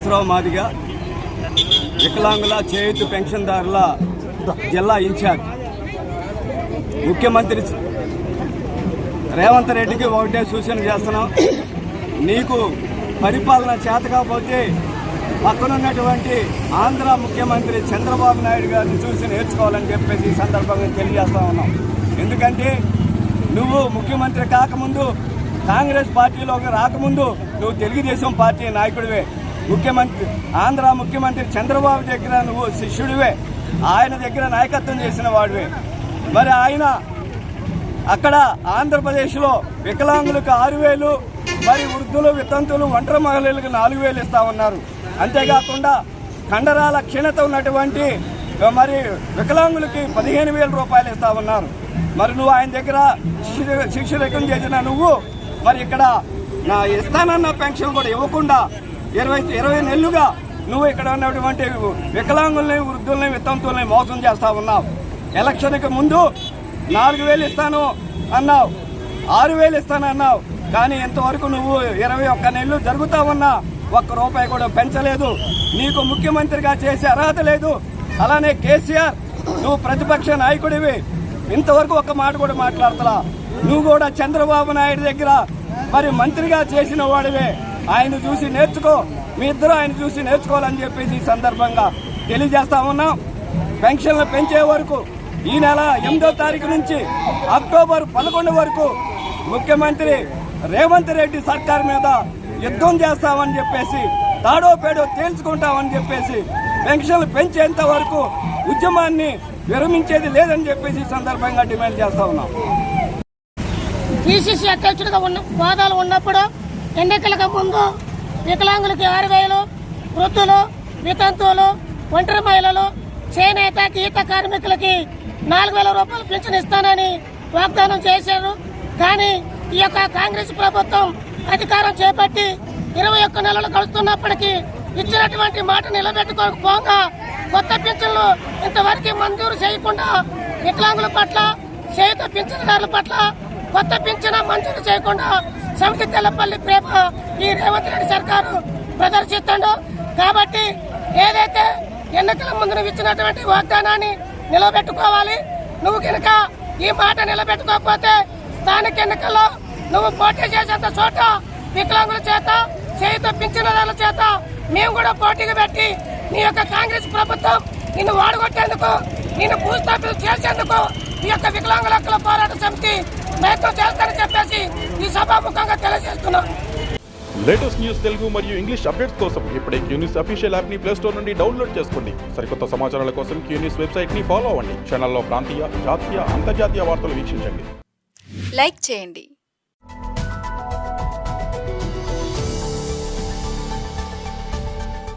శ్రీనివాసరావు మాదిగ, వికలాంగుల చేయూత పెన్షన్దారుల జిల్లా ఇన్ఛార్జ్. ముఖ్యమంత్రి రేవంత్ రెడ్డికి ఒకటే సూచన చేస్తున్నాం, నీకు పరిపాలన చేత కాకపోతే పక్కనున్నటువంటి ఆంధ్ర ముఖ్యమంత్రి చంద్రబాబు నాయుడు గారిని చూసి నేర్చుకోవాలని చెప్పేసి ఈ సందర్భంగా తెలియజేస్తా ఉన్నాం. ఎందుకంటే నువ్వు ముఖ్యమంత్రి కాకముందు, కాంగ్రెస్ పార్టీలోకి రాకముందు నువ్వు తెలుగుదేశం పార్టీ నాయకుడివే. ఆంధ్ర ముఖ్యమంత్రి చంద్రబాబు దగ్గర నువ్వు శిష్యుడివే, ఆయన దగ్గర నాయకత్వం చేసిన వాడివే. మరి ఆయన అక్కడ ఆంధ్రప్రదేశ్లో వికలాంగులకు 6,000, మరి వృద్ధులు, వితంతులు, ఒంటరి మహిళలకు 4,000 ఇస్తా ఉన్నారు. అంతేకాకుండా కండరాల క్షీణత ఉన్నటువంటి మరి వికలాంగులకి 15,000 రూపాయలు ఇస్తా ఉన్నారు. మరి నువ్వు ఆయన దగ్గర శిష్యురకం చేసిన నువ్వు మరి ఇక్కడ నా ఇస్తానన్న పెన్షన్ కూడా ఇవ్వకుండా 20 నెలలుగా నువ్వు ఇక్కడ ఉన్నటువంటి వికలాంగుల్ని, వృద్ధుల్ని, వితంతుల్ని మోసం చేస్తా ఉన్నావు. ఎలక్షన్కి ముందు 4,000 ఇస్తాను అన్నావు, 6,000 ఇస్తాను అన్నావు. కానీ ఇంతవరకు నువ్వు 21 నెలలు జరుగుతా ఉన్నా ₹1 కూడా పెంచలేదు. నీకు ముఖ్యమంత్రిగా చేసే అర్హత లేదు. అలానే కేసీఆర్, నువ్వు ప్రతిపక్ష నాయకుడివి, ఇంతవరకు ఒక్క మాట కూడా మాట్లాడతలా. నువ్వు కూడా చంద్రబాబు నాయుడు దగ్గర మరి మంత్రిగా చేసిన వాడివే. ఆయన చూసి నేర్చుకో, మీ ఇద్దరు ఆయన చూసి నేర్చుకోవాలని చెప్పేసి ఈ సందర్భంగా తెలియజేస్తా ఉన్నాం. పెన్షన్లు పెంచే వరకు ఈ నెల 8వ తారీఖు నుంచి అక్టోబర్ 11 వరకు ముఖ్యమంత్రి రేవంత్ రెడ్డి సర్కార్ మీద యుద్ధం చేస్తామని చెప్పేసి, తాడో పేడో తేల్చుకుంటామని చెప్పేసి, పెన్షన్లు పెంచేంత వరకు ఉద్యమాన్ని విరమించేది లేదని చెప్పేసి ఈ సందర్భంగా డిమాండ్ చేస్తా ఉన్నాం. పిసిసి అధ్యక్షుడిగా హోదాలు ఉన్నప్పుడు ఎన్నికలకు ముందు వికలాంగులకి 6,000, వృద్ధులు, వితంతువులు, ఒంటరి మహిళలు, చేనేత, గీత కార్మికులకి 4,000 రూపాయలు పింఛన్ ఇస్తానని వాగ్దానం చేశారు. కానీ ఈ యొక్క కాంగ్రెస్ ప్రభుత్వం అధికారం చేపట్టి 21 నెలలు గడుస్తున్నప్పటికీ ఇచ్చినటువంటి మాట నిలబెట్టుకోకపోగా కొత్త పింఛన్లు ఇంతవరకు మంజూరు చేయకుండా వికలాంగుల పట్ల, చేయుత పింఛన్దారుల పట్ల కొత్త పింఛన్ మంజూరు చేయకుండా సమితి తెల్లపల్లి ప్రేమ ఈ రేవంత్ రెడ్డి సర్కారు ప్రదర్శిస్తుండో. కాబట్టి ఏదైతే ఎన్నికల ముందు ఇచ్చినటువంటి వాగ్దానాన్ని నిలబెట్టుకోవాలి. నువ్వు కనుక ఈ మాట నిలబెట్టుకోకపోతే స్థానిక ఎన్నికల్లో నువ్వు పోటీ చేసేంత చోట వికలాంగుల చేత, చేయుత పింఛన్దారుల చేత మేము కూడా పోటీగా పెట్టి నీ యొక్క కాంగ్రెస్ ప్రభుత్వం నిన్ను వాడగొట్టేందుకు, నిన్ను భూస్థాపితం చేసేందుకు ఈ యొక్క వికలాంగుల హక్కుల పోరాట సమితి ప్రయత్నం చేస్తారని చెప్పేసి ఈ సభాముఖంగా తెలియజేస్తున్నాం. లేటెస్ట్ న్యూస్ తెలుగు మరియు ఇంగ్లీష్ అప్డేట్స్ కోసం ఇప్పుడే క్యూన్యూస్ అఫీషియల్ యాప్ ని ప్లే స్టోర్ నుండి డౌన్లోడ్ చేసుకోండి. సరికొత్త సమాచారాల కోసం క్యూన్యూస్ వెబ్సైట్ ని ఫాలో అవ్వండి. ఛానల్లో ప్రాంతీయ, జాతీయ, అంతర్జాతీయ వార్తలు వీక్షించండి. లైక్ చేయండి.